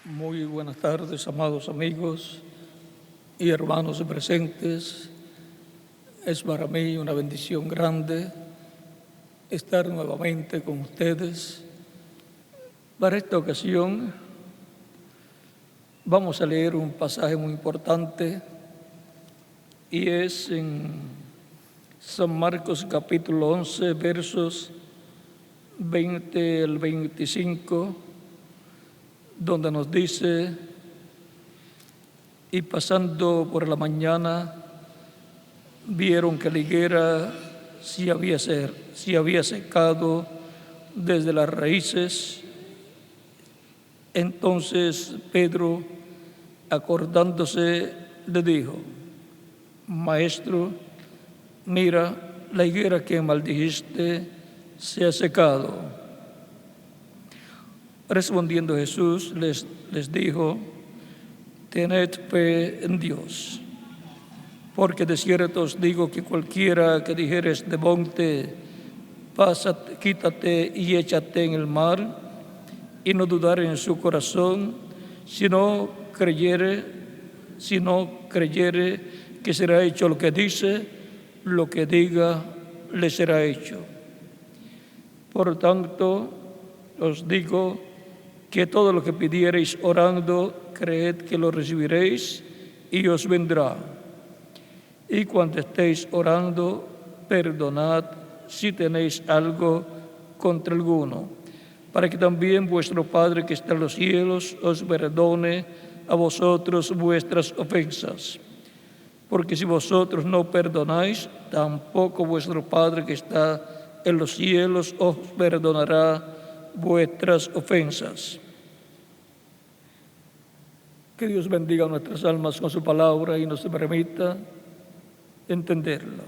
Muy buenas tardes, amados amigos y hermanos presentes. Es para mí una bendición grande estar nuevamente con ustedes. Para esta ocasión vamos a leer un pasaje muy importante y es en San Marcos capítulo 11, versos 20 al 25, donde nos dice: y pasando por la mañana, vieron que la higuera se había secado desde las raíces. Entonces Pedro, acordándose, le dijo: Maestro, mira, la higuera que maldijiste se ha secado. Respondiendo Jesús les dijo: tened fe en Dios, porque de cierto os digo que cualquiera que dijere este monte, pásate, quítate y échate en el mar, y no dudare en su corazón, sino creyere que será hecho lo que dice, lo que diga le será hecho. Por tanto, os digo que todo lo que pidiereis orando, creed que lo recibiréis y os vendrá. Y cuando estéis orando, perdonad si tenéis algo contra alguno, para que también vuestro Padre que está en los cielos os perdone a vosotros vuestras ofensas. Porque si vosotros no perdonáis, tampoco vuestro Padre que está en los cielos os perdonará vuestras ofensas. Que Dios bendiga nuestras almas con su palabra y nos permita entenderla.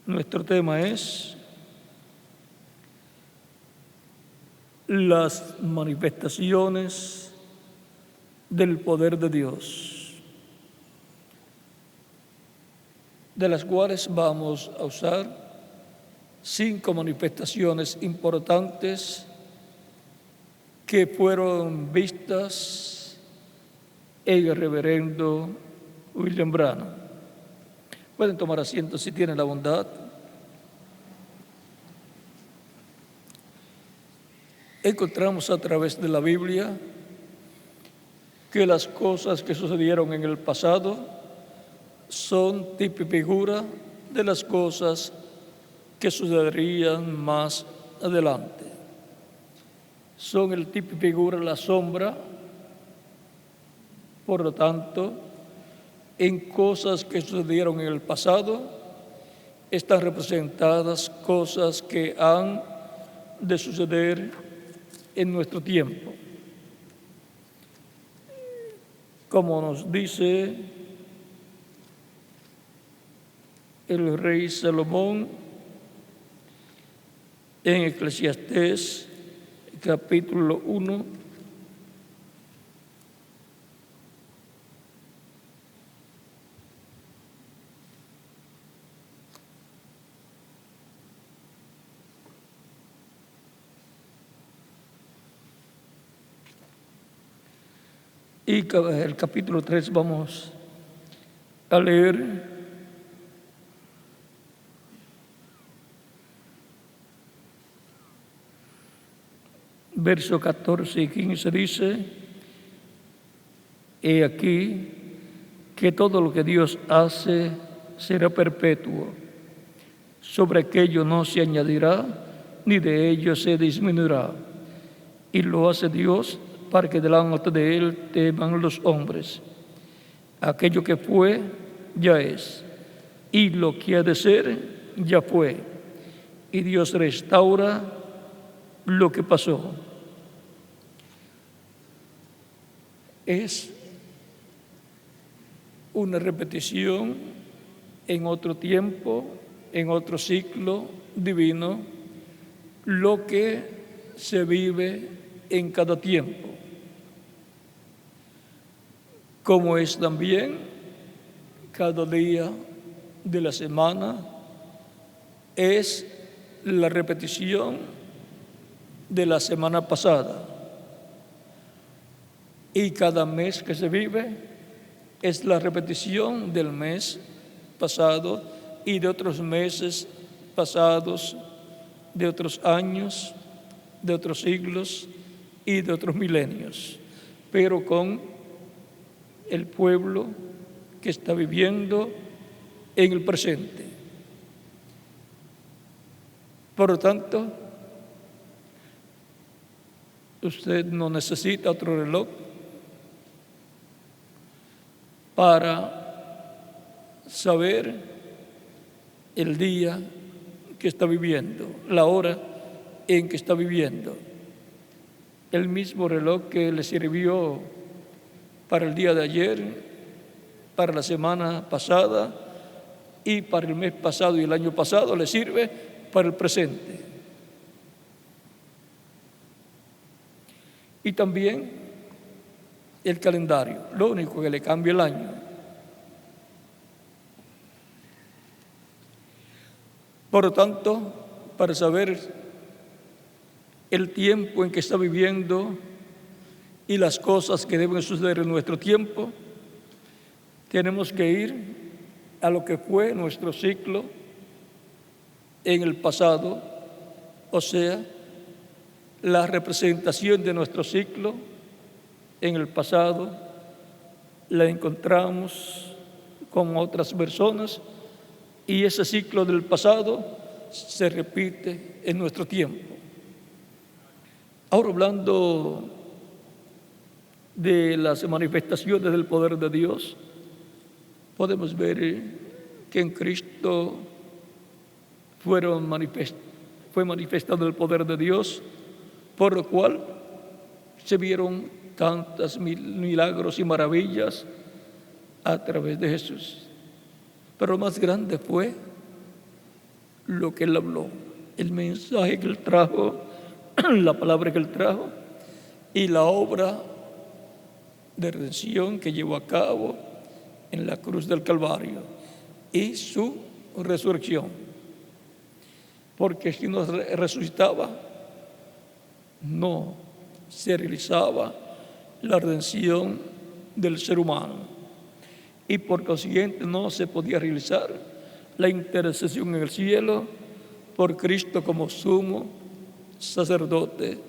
Nuestro tema es las manifestaciones del poder de Dios, de las cuales vamos a usar 5 manifestaciones importantes que fueron vistas en el reverendo William Branham. Pueden tomar asiento si tienen la bondad. Encontramos a través de la Biblia que las cosas que sucedieron en el pasado son tipo y figura de las cosas que sucederían más adelante. Son el tipo y figura, la sombra. Por lo tanto, en cosas que sucedieron en el pasado están representadas cosas que han de suceder en nuestro tiempo. Como nos dice el rey Salomón en Eclesiastés capítulo 1, y el capítulo 3 vamos a leer versos 14 y 15. Dice: he aquí que todo lo que Dios hace será perpetuo, sobre aquello no se añadirá, ni de ello se disminuirá, y lo hace Dios para que delante de Él teman los hombres. Aquello que fue, ya es, y lo que ha de ser, ya fue, y Dios restaura lo que pasó. Es una repetición en otro tiempo, en otro ciclo divino, lo que se vive en cada tiempo, como es también cada día de la semana, es la repetición de la semana pasada. Y cada mes que se vive es la repetición del mes pasado y de otros meses pasados, de otros años, de otros siglos y de otros milenios, pero con el pueblo que está viviendo en el presente. Por lo tanto, usted no necesita otro reloj para saber el día que está viviendo, la hora en que está viviendo. El mismo reloj que le sirvió para el día de ayer, para la semana pasada y para el mes pasado y el año pasado, le sirve para el presente. Y también el calendario, lo único que le cambia el año. Por lo tanto, para saber el tiempo en que está viviendo y las cosas que deben suceder en nuestro tiempo, tenemos que ir a lo que fue nuestro ciclo en el pasado, o sea, la representación de nuestro ciclo en el pasado la encontramos con otras personas y ese ciclo del pasado se repite en nuestro tiempo. Ahora, hablando de las manifestaciones del poder de Dios, podemos ver que en Cristo fue manifestado el poder de Dios, por lo cual se vieron tantos milagros y maravillas a través de Jesús. Pero lo más grande fue lo que Él habló, el mensaje que Él trajo, la palabra que Él trajo y la obra de redención que llevó a cabo en la cruz del Calvario y su resurrección. Porque si no resucitaba, no se realizaba la redención del ser humano y por consiguiente no se podía realizar la intercesión en el cielo por Cristo como sumo sacerdote,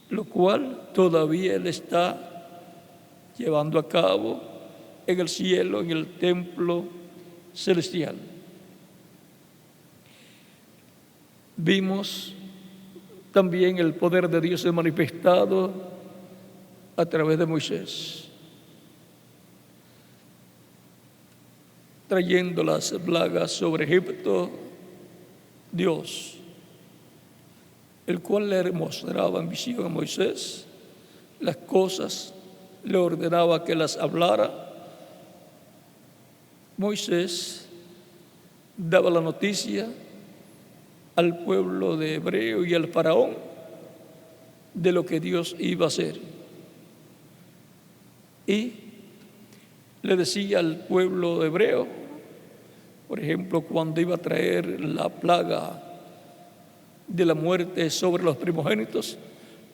lo cual todavía Él está llevando a cabo en el cielo, en el templo celestial. Vimos también el poder de Dios manifestado a través de Moisés, trayendo las plagas sobre Egipto, Dios, el cual le mostraba en visión a Moisés las cosas, le ordenaba que las hablara. Moisés daba la noticia al pueblo de hebreo y al faraón de lo que Dios iba a hacer. Y le decía al pueblo hebreo, por ejemplo, cuando iba a traer la plaga de la muerte sobre los primogénitos,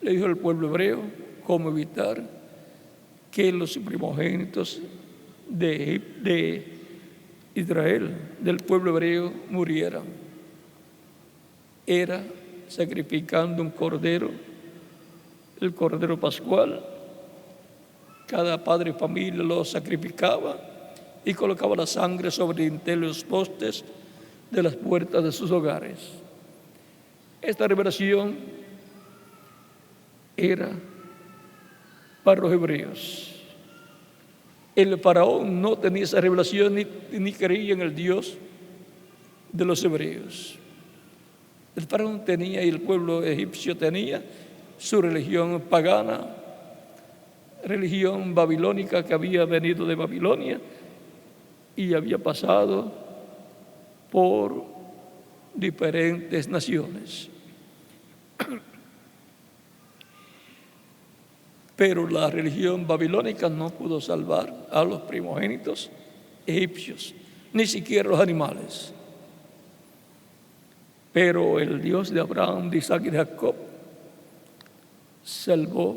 le dijo al pueblo hebreo cómo evitar que los primogénitos de Israel, del pueblo hebreo, murieran. Era sacrificando un cordero, el cordero pascual. Cada padre de familia lo sacrificaba y colocaba la sangre sobre el dintel de los postes de las puertas de sus hogares. Esta revelación era para los hebreos. El faraón no tenía esa revelación ni creía en el Dios de los hebreos. El faraón tenía y el pueblo egipcio tenía su religión pagana, religión babilónica que había venido de Babilonia y había pasado por diferentes naciones. Pero la religión babilónica no pudo salvar a los primogénitos egipcios, ni siquiera los animales. Pero el Dios de Abraham, de Isaac y de Jacob salvó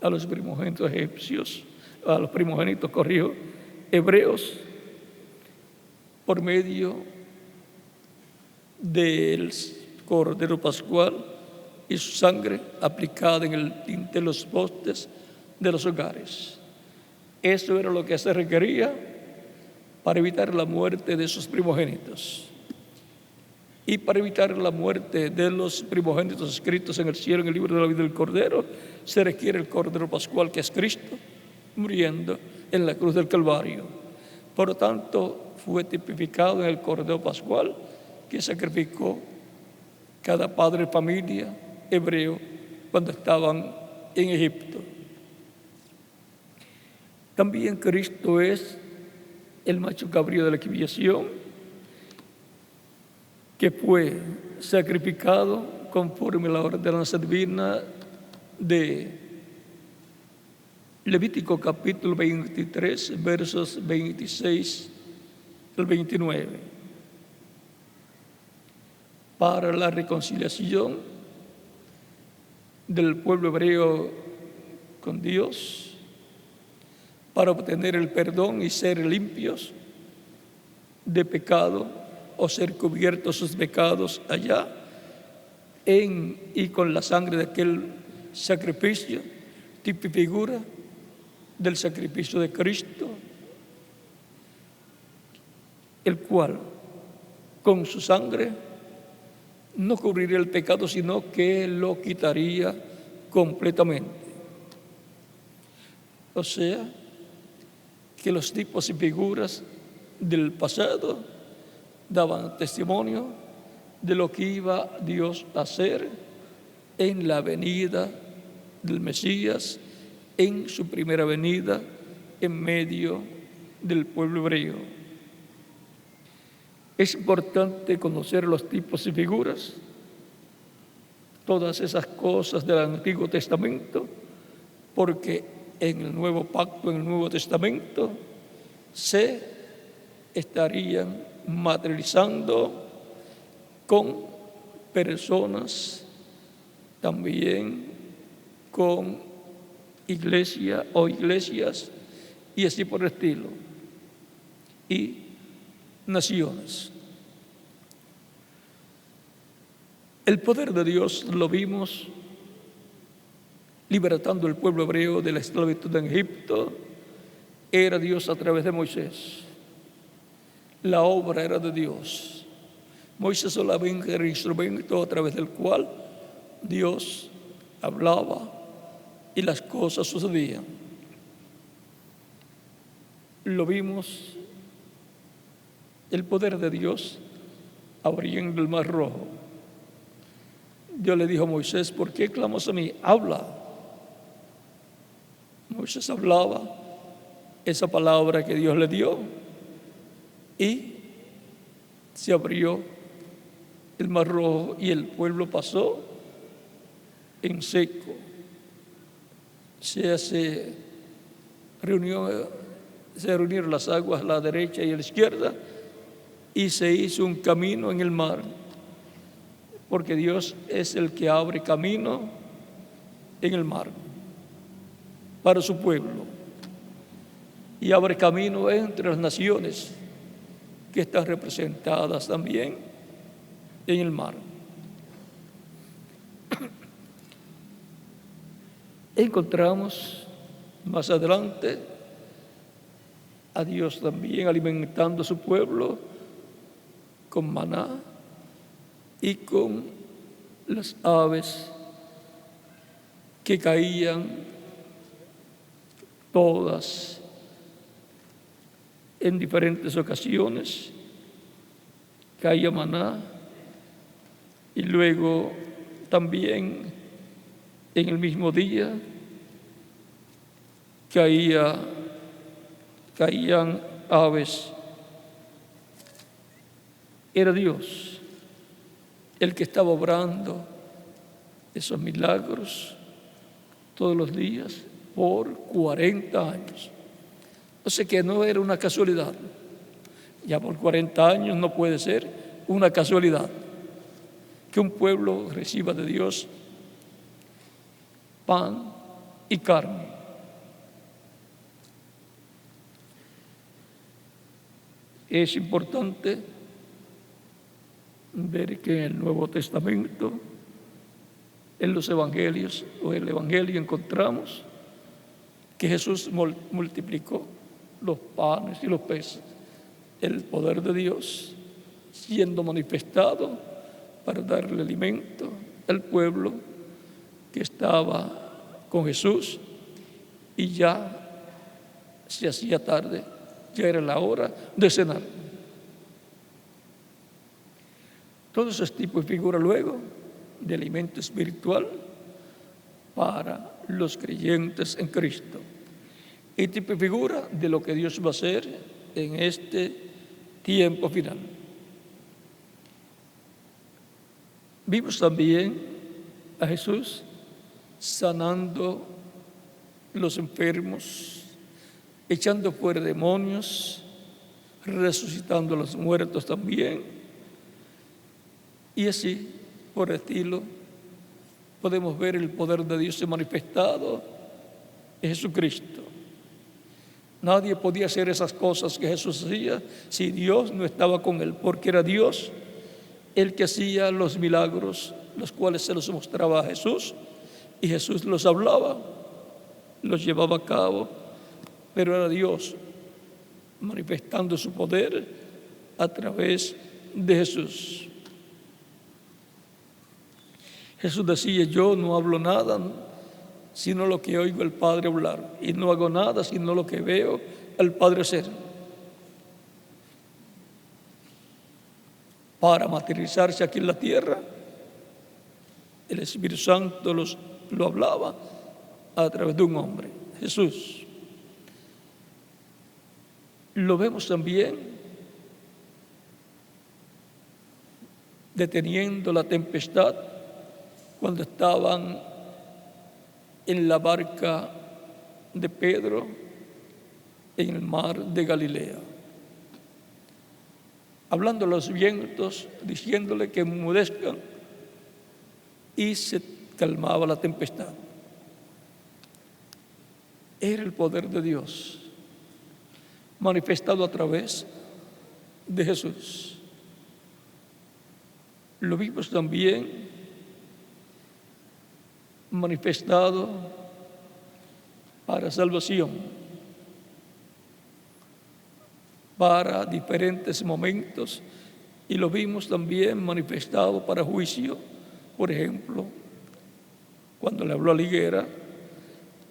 a los primogénitos egipcios, a los primogénitos, hebreos, por medio del Cordero Pascual y su sangre aplicada en el tinte de los postes de los hogares. Eso era lo que se requería para evitar la muerte de esos primogénitos. Y para evitar la muerte de los primogénitos escritos en el cielo, en el libro de la vida del Cordero, se requiere el Cordero Pascual, que es Cristo, muriendo en la cruz del Calvario. Por lo tanto, fue tipificado en el Cordero Pascual que sacrificó cada padre de familia hebreo cuando estaban en Egipto. También Cristo es el macho cabrío de la expiación, que fue sacrificado conforme a la ordenanza divina de Levítico capítulo 23, versos 26 al 29, para la reconciliación del pueblo hebreo con Dios, para obtener el perdón y ser limpios de pecado o ser cubiertos sus pecados allá y con la sangre de aquel sacrificio, tipo y figura del sacrificio de Cristo, el cual con su sangre no cubriría el pecado, sino que lo quitaría completamente. O sea, que los tipos y figuras del pasado daban testimonio de lo que iba Dios a hacer en la venida del Mesías, en su primera venida en medio del pueblo hebreo. Es importante conocer los tipos y figuras, todas esas cosas del Antiguo Testamento, porque en el Nuevo Pacto, en el Nuevo Testamento, se estarían materializando con personas, también con iglesia o iglesias, y así por el estilo, y naciones. El poder de Dios lo vimos libertando al pueblo hebreo de la esclavitud en Egipto. Era Dios a través de Moisés. La obra era de Dios. Moisés solamente era el instrumento a través del cual Dios hablaba y las cosas sucedían. Lo vimos, el poder de Dios abriendo el mar rojo. Dios le dijo a Moisés: ¿por qué clamas a mí? Habla. Moisés hablaba esa palabra que Dios le dio y se abrió el mar rojo y el pueblo pasó en seco. Se reunieron las aguas a la derecha y a la izquierda y se hizo un camino en el mar, porque Dios es el que abre camino en el mar para su pueblo y abre camino entre las naciones que están representadas también en el mar. Encontramos más adelante a Dios también alimentando a su pueblo con maná y con las aves que caían todas en diferentes ocasiones. Caía maná y luego también en el mismo día caían aves. Era Dios el que estaba obrando esos milagros todos los días por 40 años. O sea que no era una casualidad. Ya por 40 años no puede ser una casualidad que un pueblo reciba de Dios pan y carne. Es importante ver que en el Nuevo Testamento, en los evangelios o el evangelio, encontramos que Jesús multiplicó los panes y los peces, el poder de Dios siendo manifestado para darle alimento al pueblo que estaba con Jesús, y ya se hacía tarde, ya era la hora de cenar. Todo eso es tipo y figura luego de alimento espiritual para los creyentes en Cristo, y tipo y figura de lo que Dios va a hacer en este tiempo final. Vimos también a Jesús sanando los enfermos, echando fuera demonios, resucitando a los muertos también. Y así, por estilo, podemos ver el poder de Dios manifestado en Jesucristo. Nadie podía hacer esas cosas que Jesús hacía si Dios no estaba con él, porque era Dios el que hacía los milagros, los cuales se los mostraba a Jesús, y Jesús los hablaba, los llevaba a cabo, pero era Dios manifestando su poder a través de Jesús. Jesús decía: yo no hablo nada sino lo que oigo al Padre hablar, y no hago nada sino lo que veo al Padre hacer. Para materializarse aquí en la tierra, el Espíritu Santo lo hablaba a través de un hombre, Jesús. Lo vemos también deteniendo la tempestad cuando estaban en la barca de Pedro en el mar de Galilea, hablando a los vientos, diciéndole que enmudezcan, y se calmaba la tempestad. Era el poder de Dios manifestado a través de Jesús. Lo vimos también manifestado para salvación, para diferentes momentos, y lo vimos también manifestado para juicio. Por ejemplo, cuando le habló a la higuera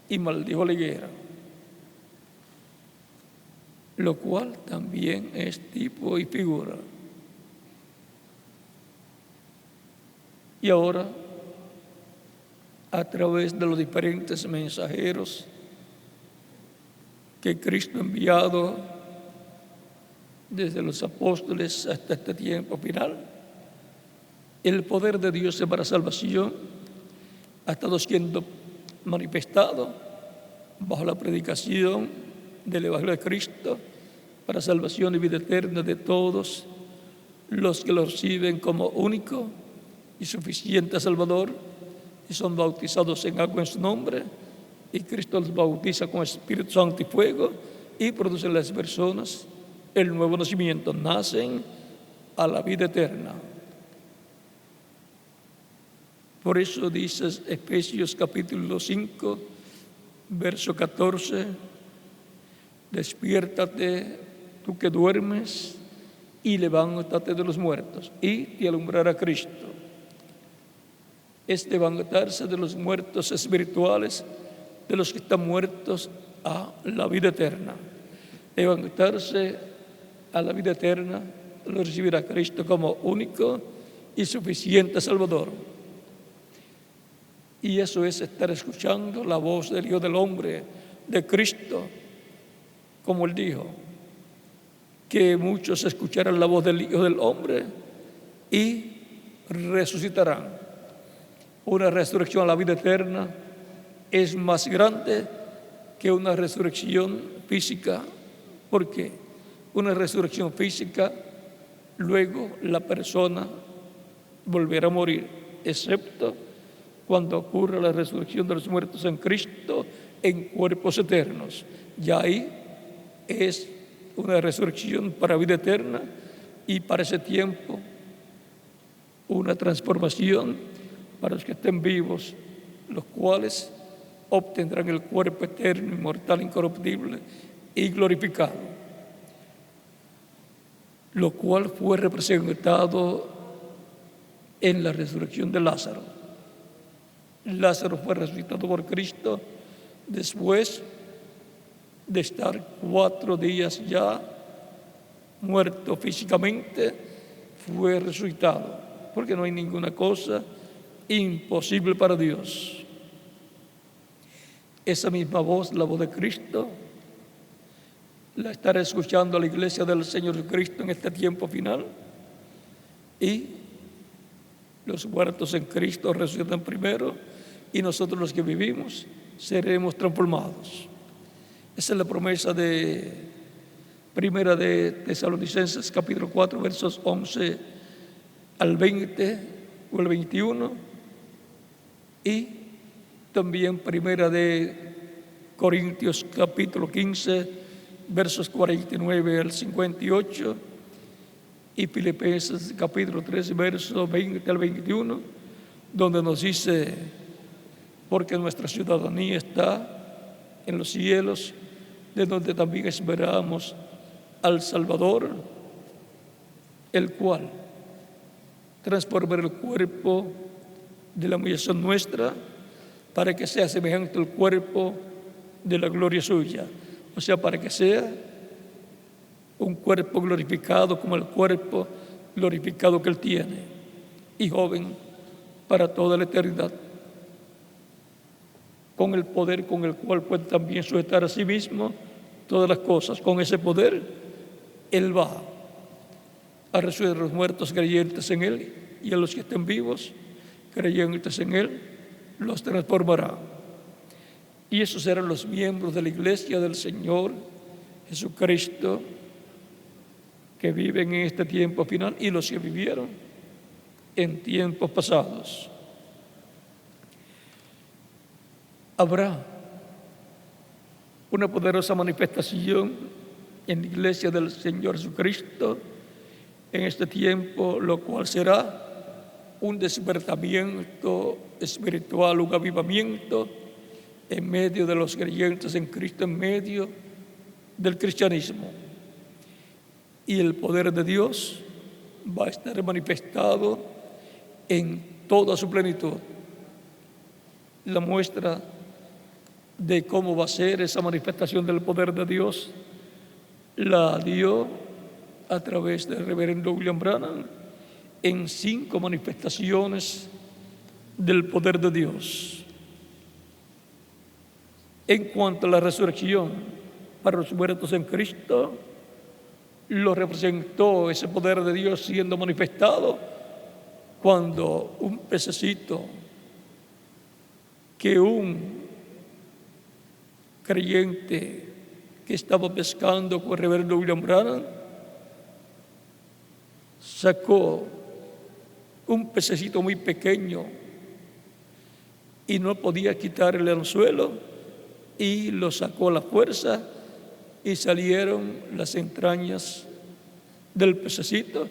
y maldijo a la higuera, lo cual también es tipo y figura. Y ahora, a través de los diferentes mensajeros que Cristo ha enviado desde los apóstoles hasta este tiempo final, el poder de Dios para salvación ha estado siendo manifestado bajo la predicación del Evangelio de Cristo para salvación y vida eterna de todos los que lo reciben como único y suficiente Salvador, y son bautizados en agua en su nombre, y Cristo los bautiza con Espíritu Santo y fuego, y producen en las personas el nuevo nacimiento, nacen a la vida eterna. Por eso dice Efesios capítulo 5, verso 14, despiértate tú que duermes, y levántate de los muertos, y te alumbrará Cristo. Es levantarse de los muertos espirituales, de los que están muertos a la vida eterna. Levantarse a la vida eterna, lo recibirá a Cristo como único y suficiente Salvador. Y eso es estar escuchando la voz del Hijo del Hombre, de Cristo, como Él dijo, que muchos escucharán la voz del Hijo del Hombre y resucitarán. Una resurrección a la vida eterna es más grande que una resurrección física. ¿Por qué? Una resurrección física, luego la persona volverá a morir, excepto cuando ocurra la resurrección de los muertos en Cristo en cuerpos eternos. Ya ahí es una resurrección para vida eterna y para ese tiempo una transformación para los que estén vivos, los cuales obtendrán el cuerpo eterno, inmortal, incorruptible y glorificado, lo cual fue representado en la resurrección de Lázaro. Lázaro fue resucitado por Cristo después de estar 4 días ya muerto físicamente, fue resucitado, porque no hay ninguna cosa imposible para Dios. Esa misma voz, la voz de Cristo, la estará escuchando la iglesia del Señor Cristo en este tiempo final, y los muertos en Cristo resucitan primero y nosotros los que vivimos seremos transformados. Esa es la promesa de Primera de Tesalonicenses capítulo 4 versos 11 al 20 o el 21, y también Primera de Corintios capítulo 15 versos 49 al 58, y Filipenses capítulo 3 versos 20 al 21, donde nos dice: porque nuestra ciudadanía está en los cielos, de donde también esperamos al Salvador, el cual transformará el cuerpo de la humillación nuestra para que sea semejante al cuerpo de la gloria suya. O sea, para que sea un cuerpo glorificado como el cuerpo glorificado que Él tiene, y joven para toda la eternidad, con el poder con el cual puede también sujetar a sí mismo todas las cosas. Con ese poder Él va a resucitar a los muertos creyentes en Él, y a los que estén vivos creyentes en Él los transformará. Y esos serán los miembros de la iglesia del Señor Jesucristo, que viven en este tiempo final y los que vivieron en tiempos pasados. Habrá una poderosa manifestación en la iglesia del Señor Jesucristo en este tiempo, lo cual será un despertamiento espiritual, un avivamiento en medio de los creyentes en Cristo, en medio del cristianismo. Y el poder de Dios va a estar manifestado en toda su plenitud. La muestra de cómo va a ser esa manifestación del poder de Dios la dio a través del reverendo William Branham en 5 manifestaciones del poder de Dios. En cuanto a la resurrección para los muertos en Cristo, lo representó ese poder de Dios siendo manifestado cuando un pececito que un creyente que estaba pescando con el reverendo William Branham sacó un pececito muy pequeño y no podía quitar el anzuelo, y lo sacó a la fuerza y salieron las entrañas del pececito,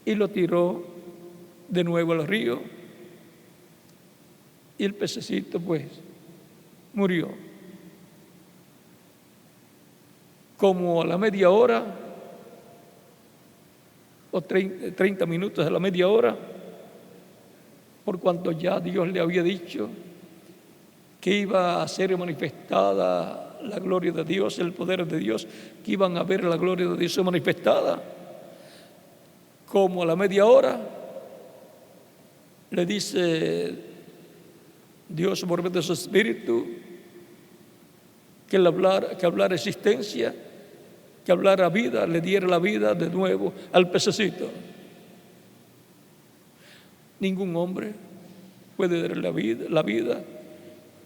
y lo tiró de nuevo al río, y el pececito pues murió. Como a la media hora o 30 minutos a la media hora, por cuanto ya Dios le había dicho que iba a ser manifestada la gloria de Dios, el poder de Dios, que iban a ver la gloria de Dios manifestada. Como a la media hora le dice Dios por medio de su Espíritu que hablara existencia, que hablara vida, le diera la vida de nuevo al pececito. Ningún hombre puede darle la vida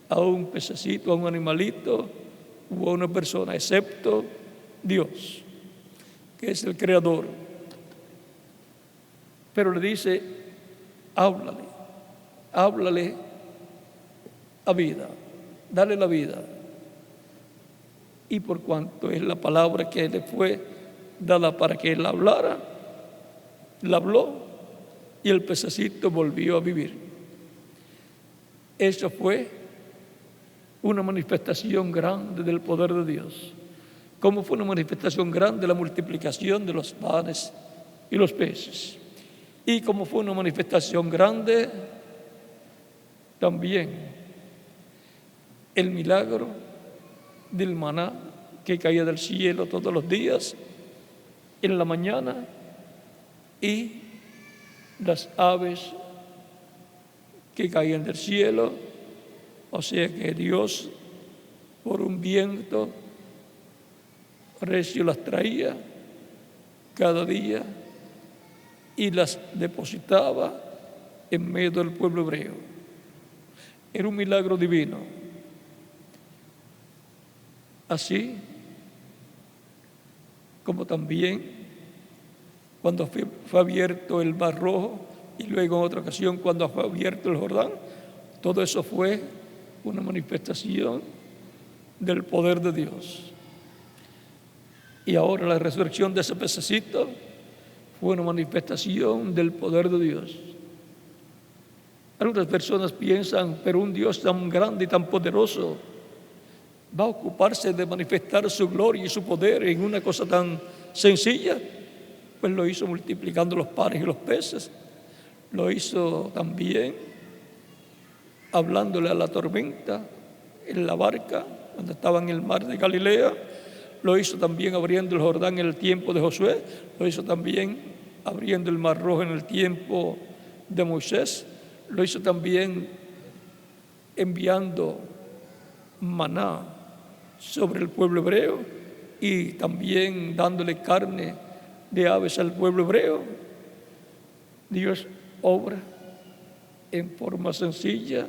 a un pececito, a un animalito o a una persona, excepto Dios, que es el Creador. Pero le dice: háblale a vida, dale la vida. Y por cuanto es la palabra que le fue dada para que él hablara, la habló y el pececito volvió a vivir. Eso fue una manifestación grande del poder de Dios. Como fue una manifestación grande la multiplicación de los panes y los peces. Y como fue una manifestación grande también el milagro del maná que caía del cielo todos los días en la mañana y las aves que caían del cielo, o sea que Dios por un viento recio las traía cada día y las depositaba en medio del pueblo hebreo. Era un milagro divino. Así como también cuando fue abierto el Mar Rojo y luego en otra ocasión cuando fue abierto el Jordán, todo eso fue una manifestación del poder de Dios. Y ahora la resurrección de ese pececito fue una manifestación del poder de Dios. Algunas personas piensan, pero un Dios tan grande y tan poderoso va a ocuparse de manifestar su gloria y su poder en una cosa tan sencilla. Pues lo hizo multiplicando los panes y los peces. Lo hizo también hablándole a la tormenta en la barca cuando estaba en el mar de Galilea. Lo hizo también abriendo el Jordán en el tiempo de Josué. Lo hizo también abriendo el Mar Rojo en el tiempo de Moisés. Lo hizo también enviando maná sobre el pueblo hebreo y también dándole carne de aves al pueblo hebreo. Dios obra en forma sencilla,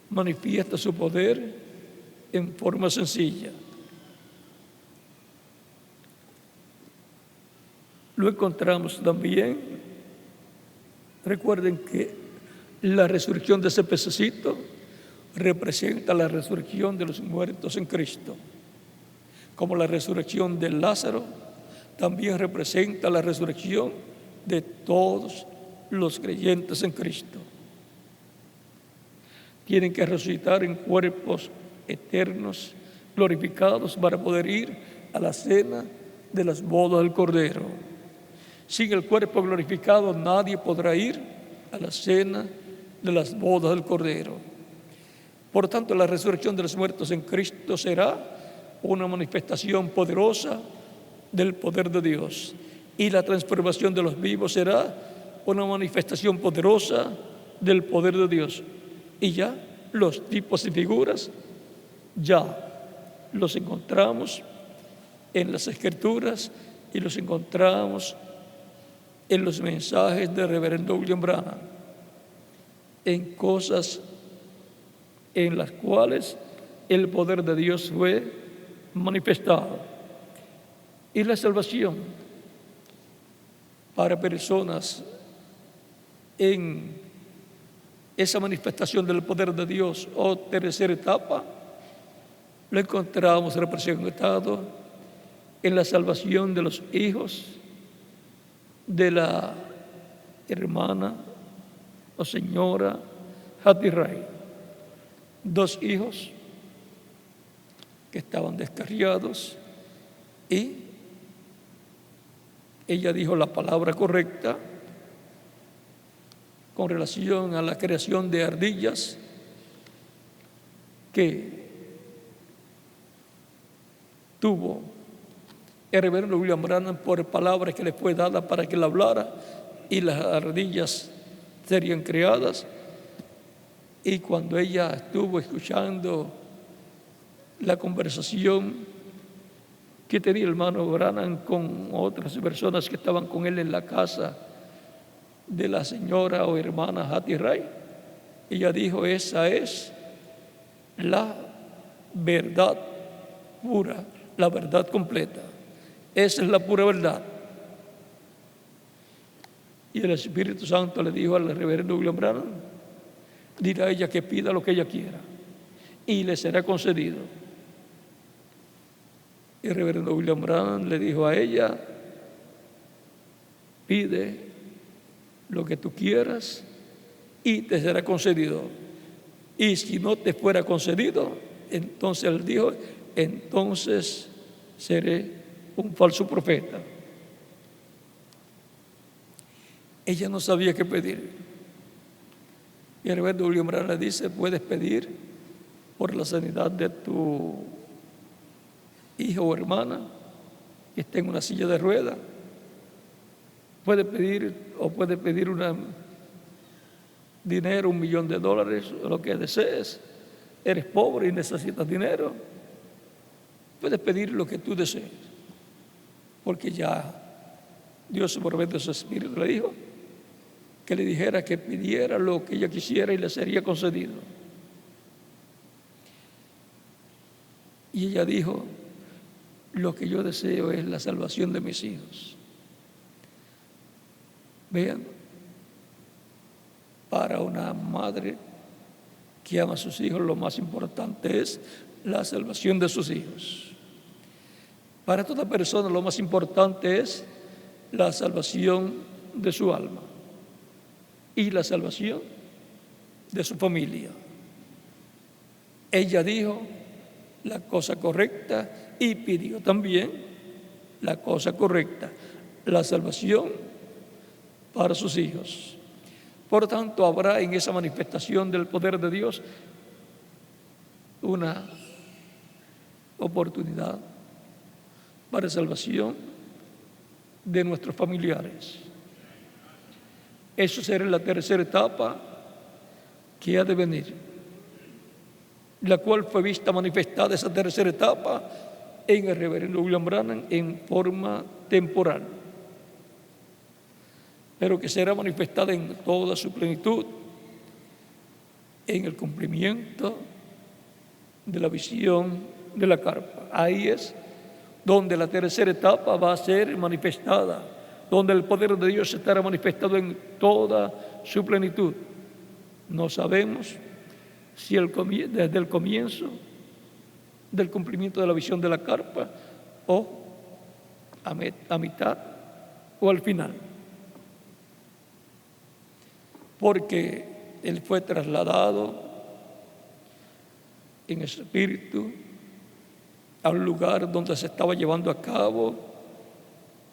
manifiesta su poder en forma sencilla. Lo encontramos también, recuerden que la resurrección de ese pececito representa la resurrección de los muertos en Cristo, como la resurrección de Lázaro también representa la resurrección de todos los creyentes en Cristo. Tienen que resucitar en cuerpos eternos, glorificados, para poder ir a la cena de las bodas del Cordero. Sin el cuerpo glorificado nadie podrá ir a la cena de las bodas del Cordero. Por tanto, la resurrección de los muertos en Cristo será una manifestación poderosa del poder de Dios. Y la transformación de los vivos será una manifestación poderosa del poder de Dios. Y ya los tipos y figuras ya los encontramos en las Escrituras y los encontramos en los mensajes del reverendo William Branham, en cosas en las cuales el poder de Dios fue manifestado. Y la salvación para personas en esa manifestación del poder de Dios o tercera etapa, lo encontramos representado en la salvación de los hijos de la hermana o señora Hattie Wright. 2 hijos que estaban descarriados y ella dijo la palabra correcta con relación a la creación de ardillas que tuvo el reverendo William Branham por palabras que le fue dada para que él hablara, y las ardillas serían creadas. Y cuando ella estuvo escuchando la conversación que tenía el hermano Branham con otras personas que estaban con él en la casa de la señora o hermana Hattie Wright, ella dijo: esa es la verdad pura, la verdad completa. Esa es la pura verdad. Y el Espíritu Santo le dijo al reverendo William Branham: dirá a ella que pida lo que ella quiera. y le será concedido. Y el reverendo William Branham le dijo a ella: pide lo que tú quieras y te será concedido. Y si no te fuera concedido, entonces él dijo, entonces seré un falso profeta. Ella no sabía qué pedir. Y el reverendo William Branham le dice: puedes pedir por la sanidad de tu hijo o hermana que esté en una silla de ruedas. Puedes pedir dinero, $1 millón, o lo que desees. Eres pobre y necesitas dinero. Puedes pedir lo que tú desees, porque ya Dios, por medio de su Espíritu, le dijo que le dijera que pidiera lo que ella quisiera y le sería concedido. Y ella dijo: lo que yo deseo es la salvación de mis hijos. Vean, para una madre que ama a sus hijos, lo más importante es la salvación de sus hijos. Para toda persona lo más importante es la salvación de su alma y la salvación de su familia. Ella dijo la cosa correcta y pidió también la cosa correcta, la salvación para sus hijos. Por tanto, habrá en esa manifestación del poder de Dios una oportunidad para salvación de nuestros familiares. Eso será la tercera etapa que ha de venir, la cual fue vista manifestada, esa tercera etapa, en el reverendo William Branham en forma temporal, pero que será manifestada en toda su plenitud en el cumplimiento de la visión de la carpa. Ahí es donde la tercera etapa va a ser manifestada, donde el poder de Dios estará manifestado en toda su plenitud. No sabemos si desde el comienzo del cumplimiento de la visión de la carpa, o a mitad, o al final. Porque él fue trasladado en espíritu a un lugar donde se estaba llevando a cabo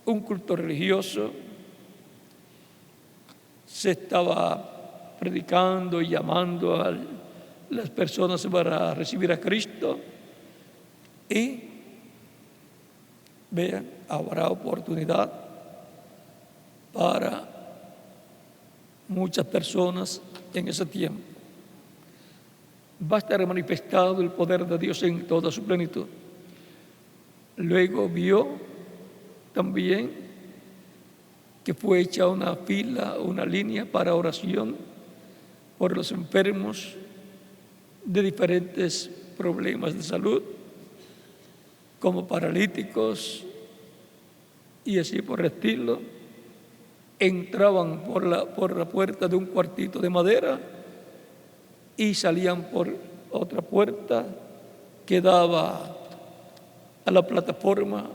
un culto religioso. Se estaba predicando y llamando a las personas para recibir a Cristo. Y vean, habrá oportunidad para muchas personas en ese tiempo. Va a estar manifestado el poder de Dios en toda su plenitud. Luego vio también que fue hecha una fila, una línea para oración por los enfermos de diferentes problemas de salud, como paralíticos y así por el estilo. Entraban por la puerta de un cuartito de madera y salían por otra puerta que daba a la plataforma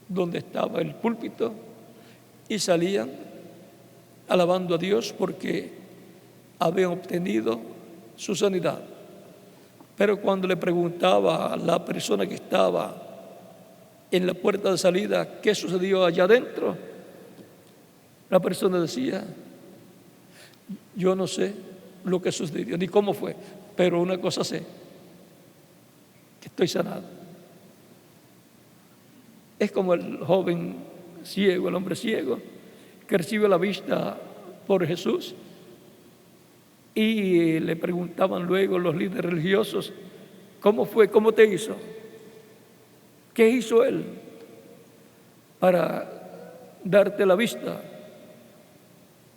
donde estaba el púlpito, y salían alabando a Dios porque habían obtenido su sanidad. Pero cuando le preguntaba a la persona que estaba en la puerta de salida qué sucedió allá adentro, la persona decía: yo no sé lo que sucedió ni cómo fue, pero una cosa sé, que estoy sanado. Es como el joven ciego, el hombre ciego, que recibe la vista por Jesús, y le preguntaban luego los líderes religiosos: ¿cómo fue? ¿Cómo te hizo? ¿Qué hizo él para darte la vista?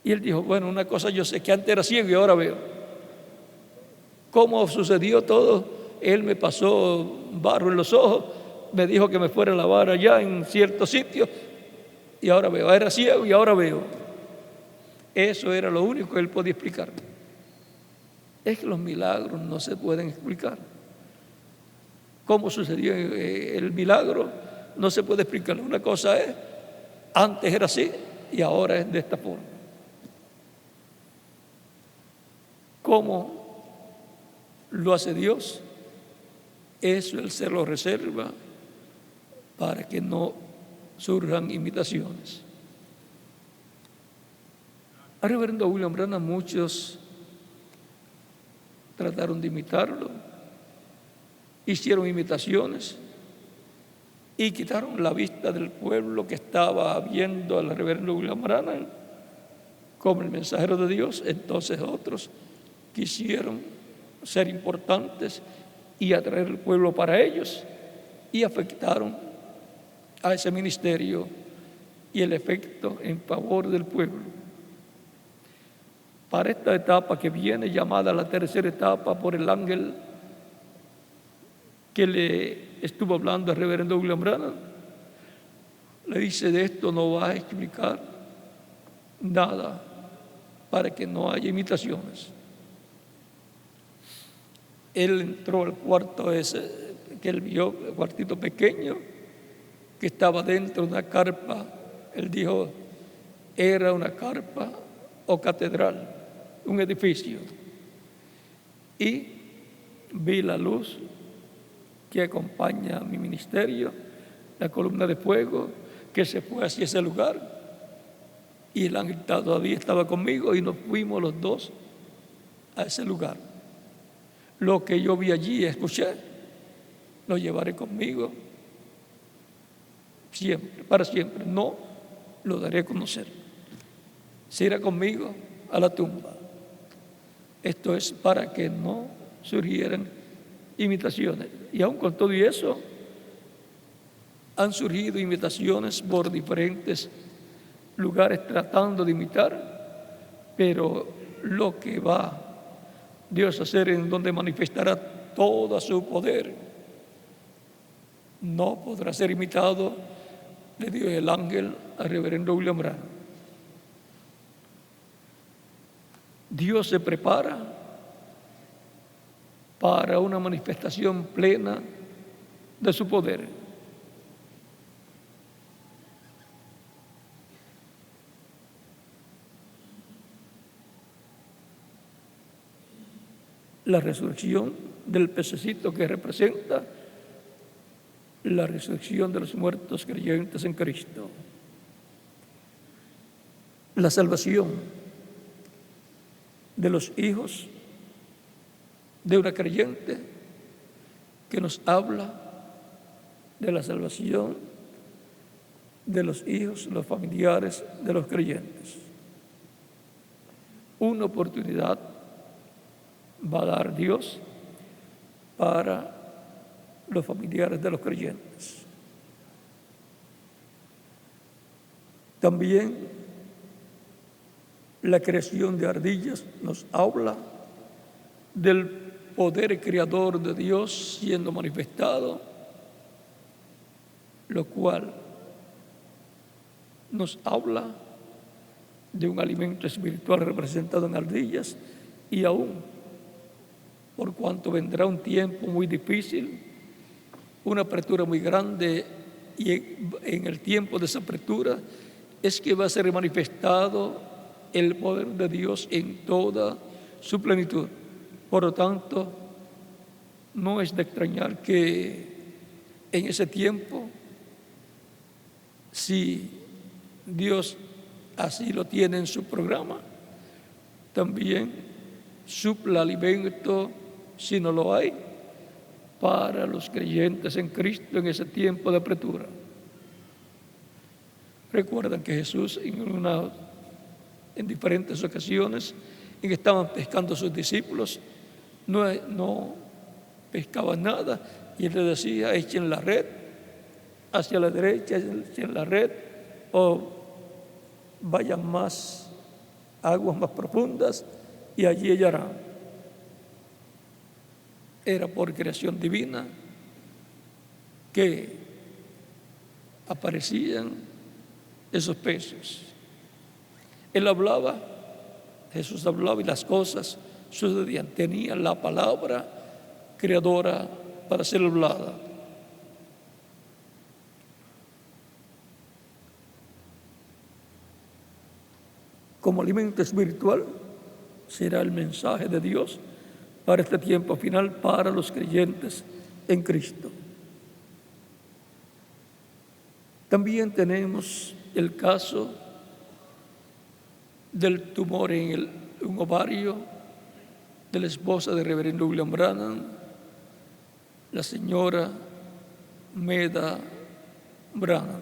Y él dijo: bueno, una cosa yo sé, que antes era ciego y ahora veo. ¿Cómo sucedió todo? Él me pasó barro en los ojos, me dijo que me fuera a lavar allá en cierto sitio y ahora veo. Era ciego y ahora veo. Eso era lo único que él podía explicar. es que los milagros no se pueden explicar. ¿Cómo sucedió el milagro? No se puede explicar. Una cosa es, antes era así y ahora es de esta forma. ¿Cómo lo hace Dios? Eso Él se lo reserva para que no surjan imitaciones. Al reverendo William Branham muchos trataron de imitarlo, hicieron imitaciones y quitaron la vista del pueblo que estaba viendo al reverendo William Branham como el mensajero de Dios. Entonces otros quisieron ser importantes y atraer el pueblo para ellos y afectaron a ese ministerio y el efecto en favor del pueblo. Para esta etapa que viene, llamada la tercera etapa por el ángel que le estuvo hablando al reverendo William Branham, le dice: de esto no va a explicar nada para que no haya imitaciones. Él entró al cuarto ese que él vio, el cuartito pequeño que estaba dentro de una carpa. Él dijo, era una carpa o catedral, un edificio. Y vi la luz que acompaña a mi ministerio, la columna de fuego que se fue hacia ese lugar, y el ángel todavía estaba conmigo y nos fuimos los dos a ese lugar. Lo que yo vi allí y escuché, lo llevaré conmigo siempre, para siempre. No lo daré a conocer. Se irá conmigo a la tumba. Esto es para que no surgieran imitaciones. Y aún con todo eso, han surgido imitaciones por diferentes lugares tratando de imitar, pero lo que va Dios a hacer, en donde manifestará todo su poder, no podrá ser imitado, le dio el ángel al reverendo William Branham. Dios se prepara para una manifestación plena de su poder. La resurrección del pececito, que representa la resurrección de los muertos creyentes en Cristo. La salvación de los hijos de una creyente, que nos habla de la salvación de los hijos, los familiares de los creyentes. Una oportunidad va a dar Dios para los familiares de los creyentes. También la creación de ardillas nos habla del poder creador de Dios siendo manifestado, lo cual nos habla de un alimento espiritual representado en ardillas, y aún por cuanto vendrá un tiempo muy difícil, una apertura muy grande, y en el tiempo de esa apertura es que va a ser manifestado el poder de Dios en toda su plenitud. Por lo tanto, no es de extrañar que en ese tiempo, si Dios así lo tiene en su programa, también supla alimento, si no lo hay, para los creyentes en Cristo en ese tiempo de apertura. Recuerdan que Jesús en diferentes ocasiones en que estaban pescando sus discípulos, no pescaban nada, y él les decía: echen la red hacia la derecha, echen la red, o vayan más aguas más profundas y allí hallarán. Era por creación divina que aparecían esos peces. Él hablaba, Jesús hablaba, y las cosas sucedían. Tenía la palabra creadora para ser hablada. Como alimento espiritual será el mensaje de Dios para este tiempo final para los creyentes en Cristo. También tenemos el caso del tumor en un ovario de la esposa del reverendo William Branham, la señora Meda Branham.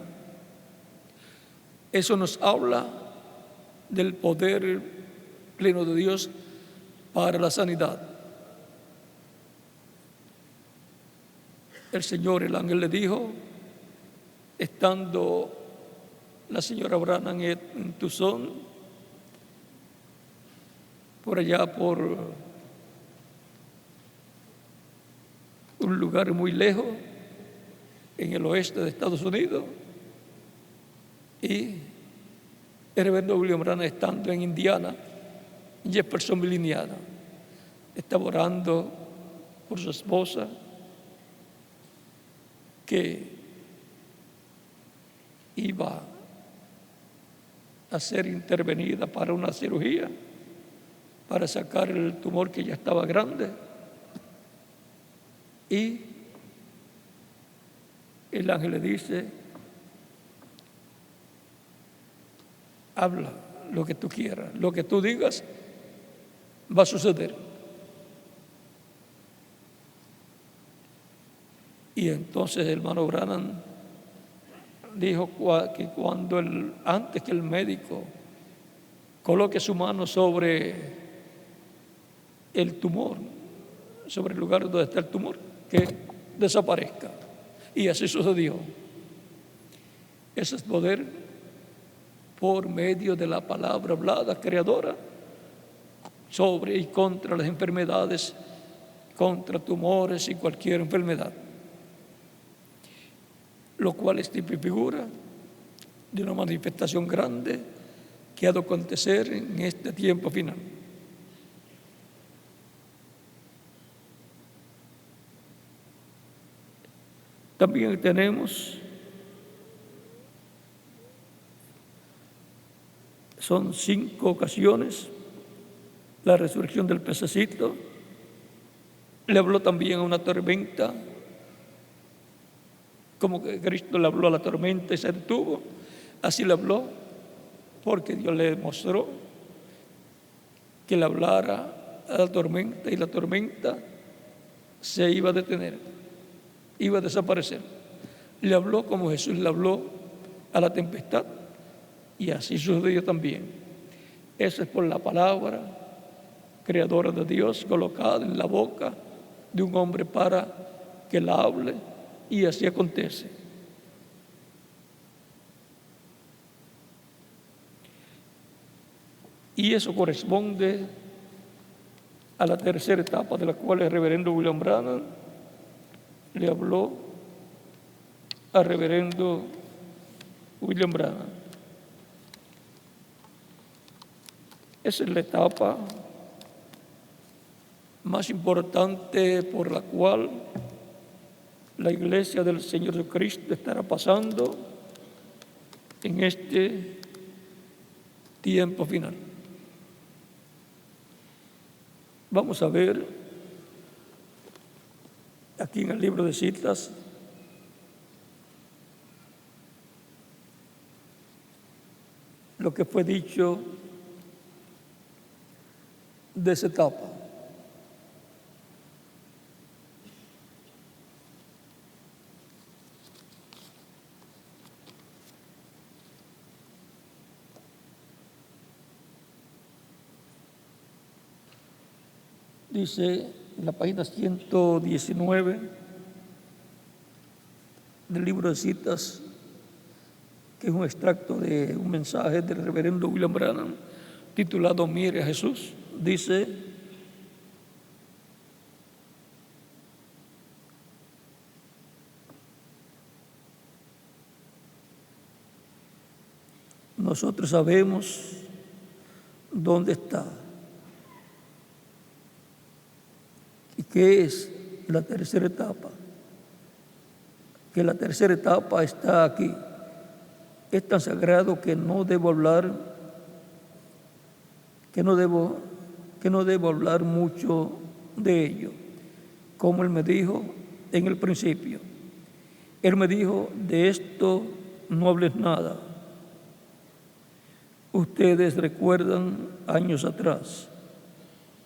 Eso nos habla del poder pleno de Dios para la sanidad. El Señor, el ángel le dijo, estando la señora Branham en Tucson, por allá por un lugar muy lejos, en el oeste de Estados Unidos, y el reverendo William Branham, estando en Indiana, Jeffersonville, Indiana, estaba orando por su esposa, que iba a ser intervenida para una cirugía, para sacar el tumor que ya estaba grande. Y el ángel le dice, habla lo que tú quieras, lo que tú digas va a suceder. Y entonces el hermano Branham dijo que antes que el médico coloque su mano sobre el tumor, sobre el lugar donde está el tumor, que desaparezca. Y así sucedió. Ese es poder por medio de la palabra hablada, creadora, sobre y contra las enfermedades, contra tumores y cualquier enfermedad. Lo cual es tipo y figura de una manifestación grande que ha de acontecer en este tiempo final. También tenemos, son 5 ocasiones, la resurrección del pececito. Le habló también a una tormenta, como que Cristo le habló a la tormenta y se detuvo. Así le habló, porque Dios le mostró que le hablara a la tormenta y la tormenta se iba a detener, iba a desaparecer. Le habló como Jesús le habló a la tempestad, y así sucedió también. Eso es por la palabra creadora de Dios colocada en la boca de un hombre para que la hable, y así acontece. Y eso corresponde a la tercera etapa, de la cual el reverendo William Branham le habló al reverendo William Branham. Esa es la etapa más importante por la cual la Iglesia del Señor Jesucristo estará pasando en este tiempo final. Vamos a ver aquí en el libro de citas lo que fue dicho de esa etapa. Dice en la página 119 del libro de citas, que es un extracto de un mensaje del reverendo William Branham titulado Mire a Jesús. Dice: nosotros sabemos dónde está. ¿Y qué es la tercera etapa? Que la tercera etapa está aquí. Es tan sagrado que no debo hablar, que no debo hablar mucho de ello. Como Él me dijo en el principio. Él me dijo, de esto no hables nada. Ustedes recuerdan años atrás.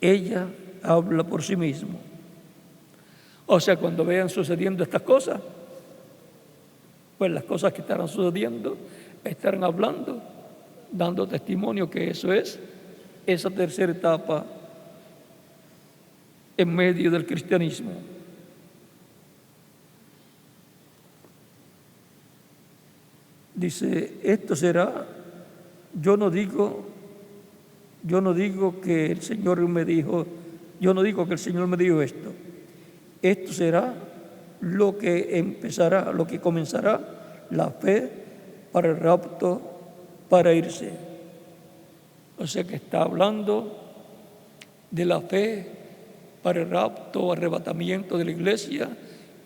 Ella habla por sí mismo. O sea, cuando vean sucediendo estas cosas, pues las cosas que estarán sucediendo, estarán hablando, dando testimonio que eso es esa tercera etapa en medio del cristianismo. Dice, esto será, yo no digo que el Señor me dijo, yo no digo que el Señor me dijo esto. Esto será lo que comenzará la fe para el rapto, para irse. O sea que está hablando de la fe para el rapto, arrebatamiento de la iglesia,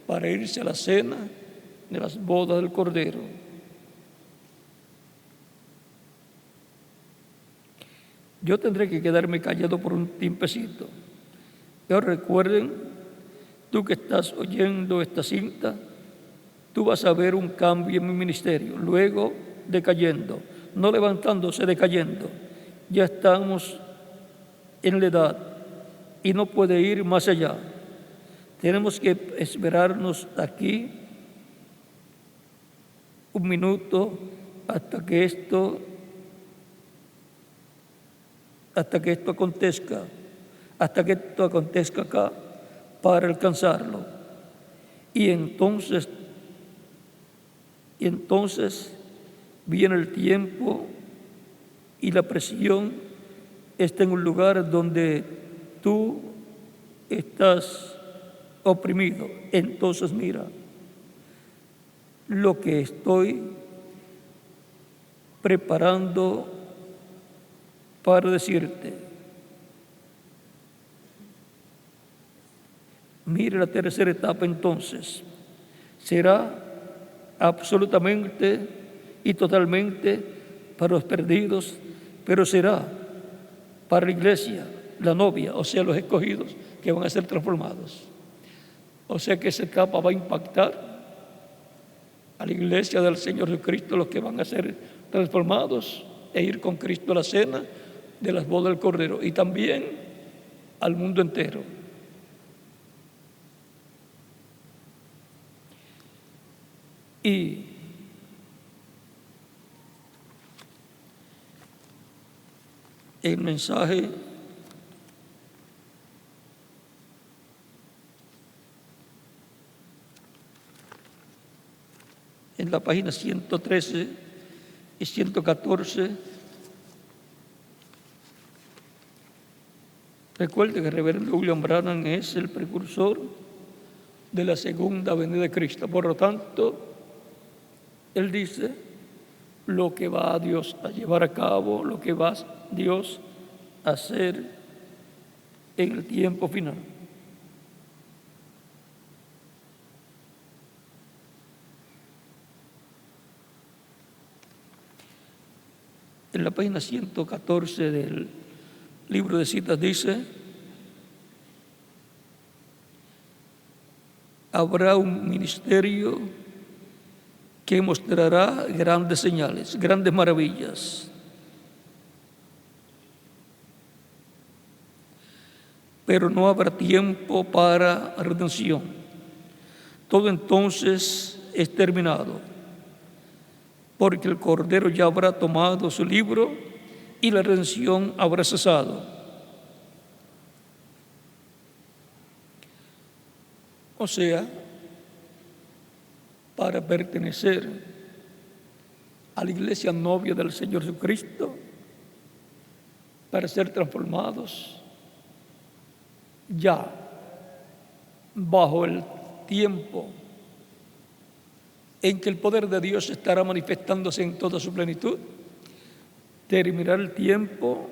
para irse a la cena de las bodas del Cordero. Yo tendré que quedarme callado por un tiempecito. Pero recuerden, tú que estás oyendo esta cinta, tú vas a ver un cambio en mi ministerio, luego decayendo, no levantándose, decayendo. Ya estamos en la edad y no puede ir más allá. Tenemos que esperarnos aquí un minuto hasta que esto acontezca, acá para alcanzarlo. Y entonces viene el tiempo y la presión está en un lugar donde tú estás oprimido. Entonces mira, lo que estoy preparando para decirte. Mire la tercera etapa entonces. Será absolutamente y totalmente para los perdidos, pero será para la iglesia, la novia, o sea, los escogidos que van a ser transformados. O sea que esa etapa va a impactar a la iglesia del Señor Jesucristo, los que van a ser transformados e ir con Cristo a la cena de las bodas del Cordero, y también al mundo entero. Y el mensaje en la página 113 y 114. Recuerde que el reverendo William Branham es el precursor de la segunda venida de Cristo. Por lo tanto, él dice lo que va a Dios a llevar a cabo, lo que va Dios a hacer en el tiempo final. En la página 114 del libro de citas dice: habrá un ministerio que mostrará grandes señales, grandes maravillas. Pero no habrá tiempo para redención. Todo entonces es terminado, porque el Cordero ya habrá tomado su libro y la redención habrá cesado. O sea, para pertenecer a la iglesia novia del Señor Jesucristo, para ser transformados ya bajo el tiempo en que el poder de Dios estará manifestándose en toda su plenitud, terminará el tiempo,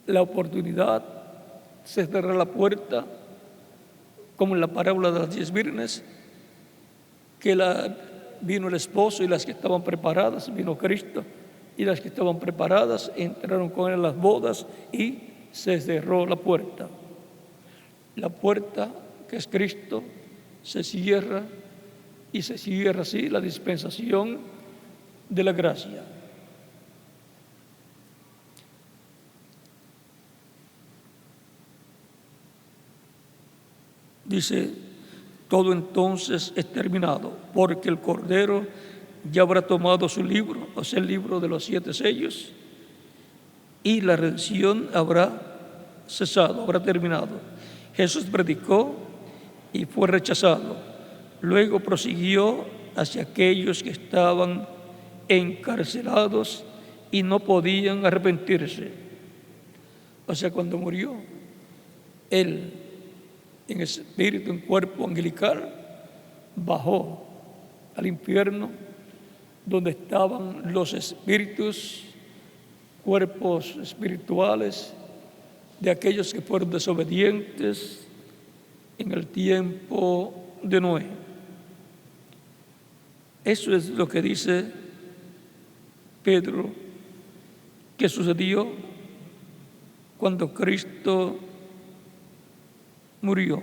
la oportunidad, se cerrará la puerta como en la parábola de las 10 vírgenes, que vino el esposo y las que estaban preparadas, vino Cristo, y las que estaban preparadas entraron con él a las bodas y se cerró la puerta. La puerta, que es Cristo, se cierra, y se cierra así la dispensación de la gracia. Dice, todo entonces es terminado, porque el Cordero ya habrá tomado su libro, o sea, el libro de los 7 sellos, y la redención habrá cesado, habrá terminado. Jesús predicó y fue rechazado. Luego prosiguió hacia aquellos que estaban encarcelados y no podían arrepentirse. O sea, cuando murió, Él, en espíritu, en cuerpo angelical, bajó al infierno, donde estaban los espíritus, cuerpos espirituales de aquellos que fueron desobedientes en el tiempo de Noé. Eso es lo que dice Pedro que sucedió cuando Cristo murió.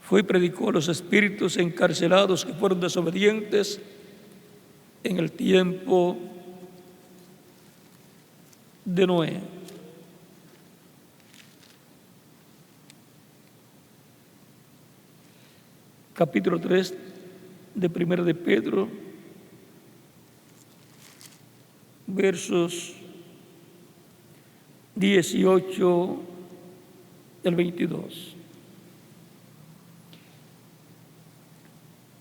Fue y predicó a los espíritus encarcelados que fueron desobedientes en el tiempo de Noé. Capítulo 3 de Primera de Pedro, versos 18 al 22.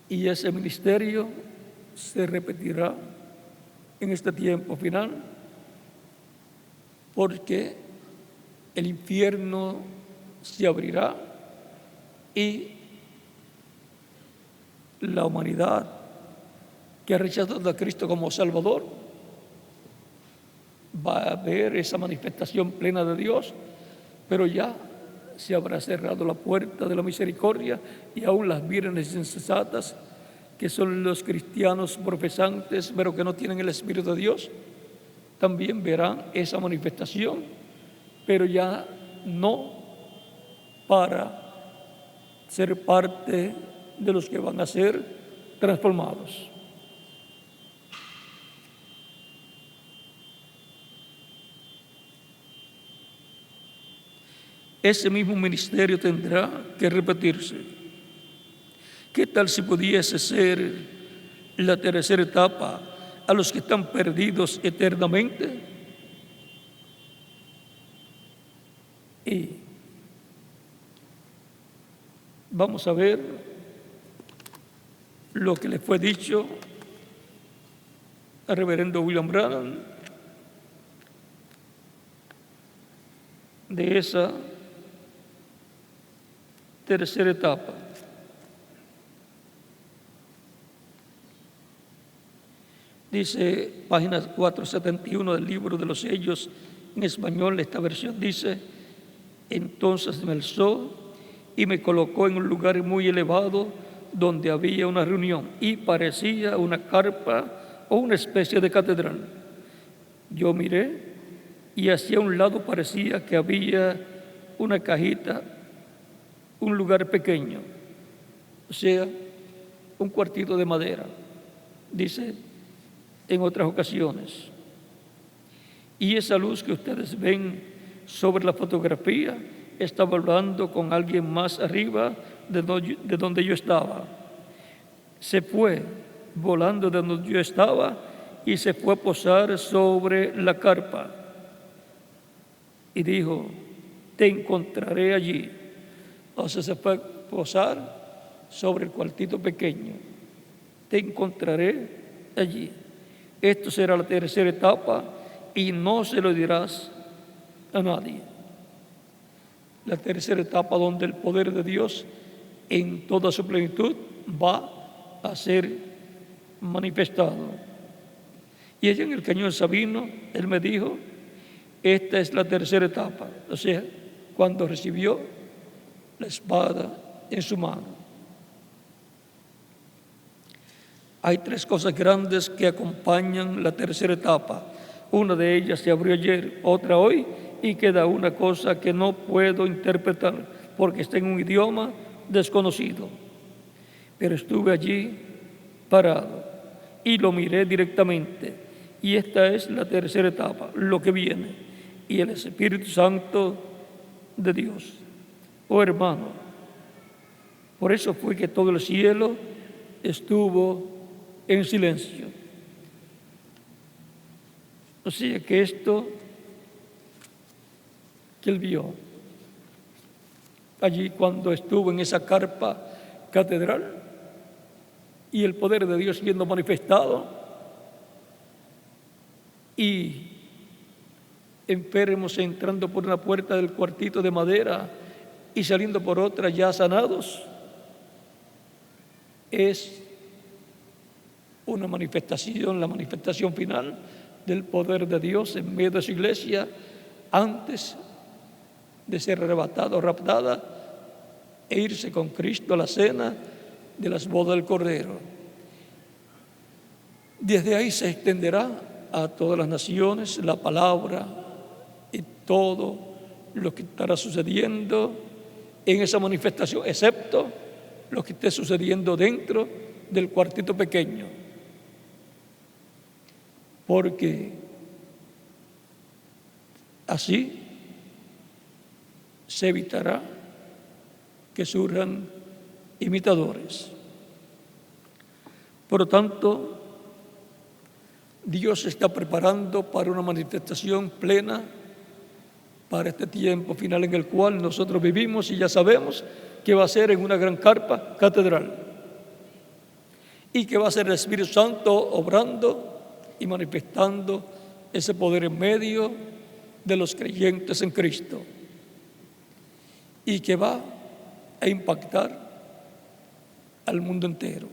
Y ese ministerio se repetirá en este tiempo final, porque el infierno se abrirá y la humanidad que ha rechazado a Cristo como Salvador va a ver esa manifestación plena de Dios, pero ya se habrá cerrado la puerta de la misericordia, y aún las vírgenes insensatas, que son los cristianos profesantes pero que no tienen el Espíritu de Dios, también verán esa manifestación, pero ya no para ser parte de los que van a ser transformados. Ese mismo ministerio tendrá que repetirse. ¿Qué tal si pudiese ser la tercera etapa a los que están perdidos eternamente? Y vamos a ver lo que le fue dicho al reverendo William Branham de esa tercera etapa. Dice, página 471 del libro de los sellos, en español, esta versión dice: entonces me alzó y me colocó en un lugar muy elevado donde había una reunión y parecía una carpa o una especie de catedral. Yo miré y hacia un lado parecía que había una cajita, un lugar pequeño, o sea, un cuartito de madera, dice en otras ocasiones. Y esa luz que ustedes ven sobre la fotografía estaba hablando con alguien más arriba de donde yo estaba. Se fue volando de donde yo estaba y se fue a posar sobre la carpa. Y dijo, te encontraré allí. O sea, se fue a posar sobre el cuartito pequeño. Te encontraré allí. Esto será la tercera etapa y no se lo dirás a nadie. La tercera etapa donde el poder de Dios en toda su plenitud va a ser manifestado. Y allá en el Cañón Sabino, él me dijo, esta es la tercera etapa. O sea, cuando recibió la espada en su mano. Hay tres cosas grandes que acompañan la tercera etapa. Una de ellas se abrió ayer, otra hoy, y queda una cosa que no puedo interpretar porque está en un idioma desconocido. Pero estuve allí parado y lo miré directamente. Y esta es la tercera etapa, lo que viene. Y el Espíritu Santo de Dios. Oh hermano, por eso fue que todo el cielo estuvo en silencio. O sea que esto que él vio allí cuando estuvo en esa carpa catedral y el poder de Dios siendo manifestado y enfermos entrando por una puerta del cuartito de madera y saliendo por otra ya sanados, es una manifestación, la manifestación final del poder de Dios en medio de su iglesia antes de ser arrebatada o raptada e irse con Cristo a la cena de las bodas del Cordero. Desde ahí se extenderá a todas las naciones la palabra y todo lo que estará sucediendo en esa manifestación, excepto lo que esté sucediendo dentro del cuartito pequeño. Porque así se evitará que surjan imitadores. Por lo tanto, Dios está preparando para una manifestación plena para este tiempo final en el cual nosotros vivimos y ya sabemos que va a ser en una gran carpa catedral y que va a ser el Espíritu Santo obrando y manifestando ese poder en medio de los creyentes en Cristo y que va a impactar al mundo entero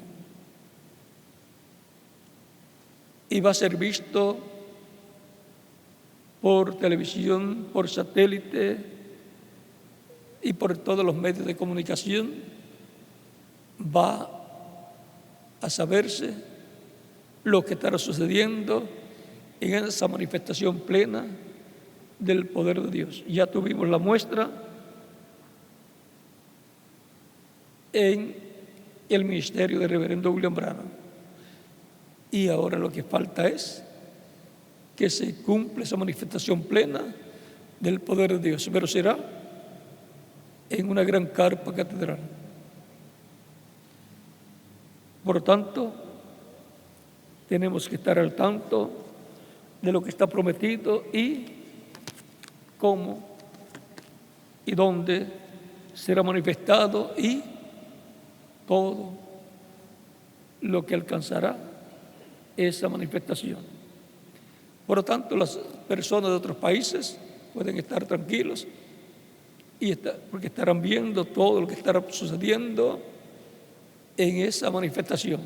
y va a ser visto por televisión, por satélite y por todos los medios de comunicación. Va a saberse lo que estará sucediendo en esa manifestación plena del poder de Dios. Ya tuvimos la muestra en el ministerio del reverendo William Branham. Y ahora lo que falta es que se cumpla esa manifestación plena del poder de Dios, pero será en una gran carpa catedral. Por lo tanto, tenemos que estar al tanto de lo que está prometido y cómo y dónde será manifestado y todo lo que alcanzará esa manifestación. Por lo tanto, las personas de otros países pueden estar tranquilos porque estarán viendo todo lo que estará sucediendo en esa manifestación.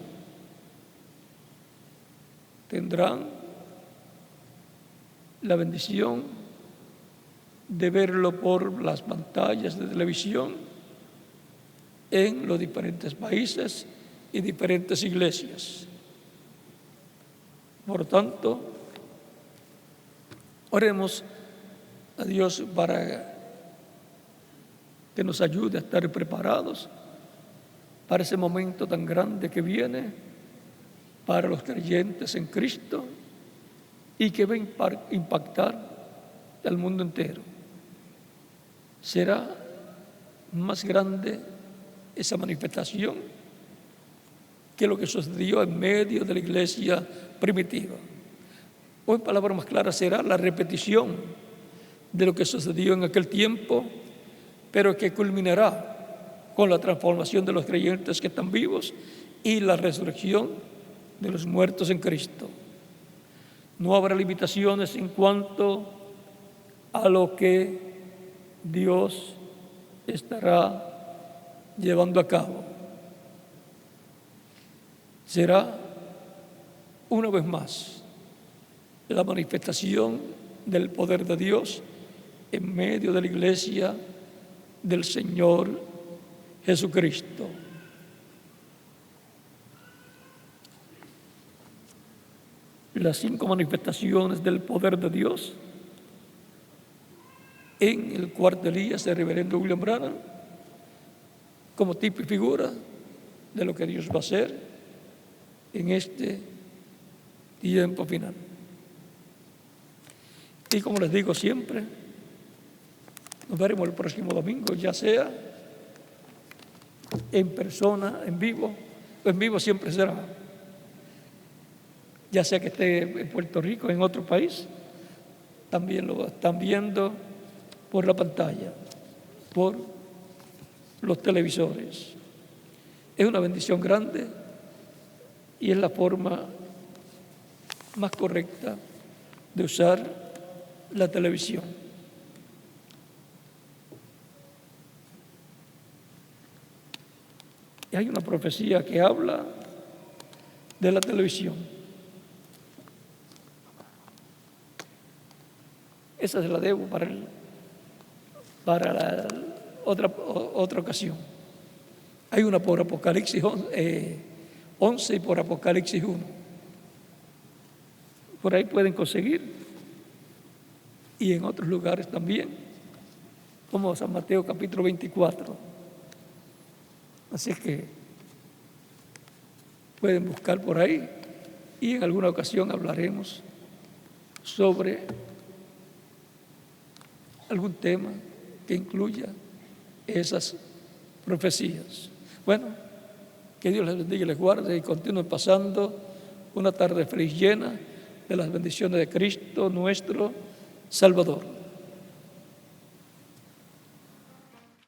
Tendrán la bendición de verlo por las pantallas de televisión en los diferentes países y diferentes iglesias. Por tanto, oremos a Dios para que nos ayude a estar preparados para ese momento tan grande que viene para los creyentes en Cristo y que va a impactar al mundo entero. Será más grande esa manifestación que lo que sucedió en medio de la iglesia primitiva. O en palabras más claras, será la repetición de lo que sucedió en aquel tiempo, pero que culminará con la transformación de los creyentes que están vivos y la resurrección de los muertos en Cristo. No habrá limitaciones en cuanto a lo que Dios estará llevando a cabo. Será una vez más la manifestación del poder de Dios en medio de la iglesia del Señor Jesucristo. Las 5 manifestaciones del poder de Dios en el cuarto Elías del reverendo William Branham, como tipo y figura de lo que Dios va a hacer en este tiempo final. Y como les digo siempre, nos veremos el próximo domingo, ya sea en persona, en vivo siempre será, ya sea que esté en Puerto Rico, en otro país, también lo están viendo por la pantalla, por los televisores. Es una bendición grande y es la forma más correcta de usar la televisión. Y hay una profecía que habla de la televisión. Esa se la debo para la otra ocasión. Hay una por Apocalipsis 11 y por Apocalipsis 1. Por ahí pueden conseguir. Y en otros lugares también, como San Mateo capítulo 24. Así que pueden buscar por ahí y en alguna ocasión hablaremos sobre algún tema que incluya esas profecías. Bueno, que Dios les bendiga y les guarde y continúen pasando una tarde feliz llena de las bendiciones de Cristo nuestro Salvador.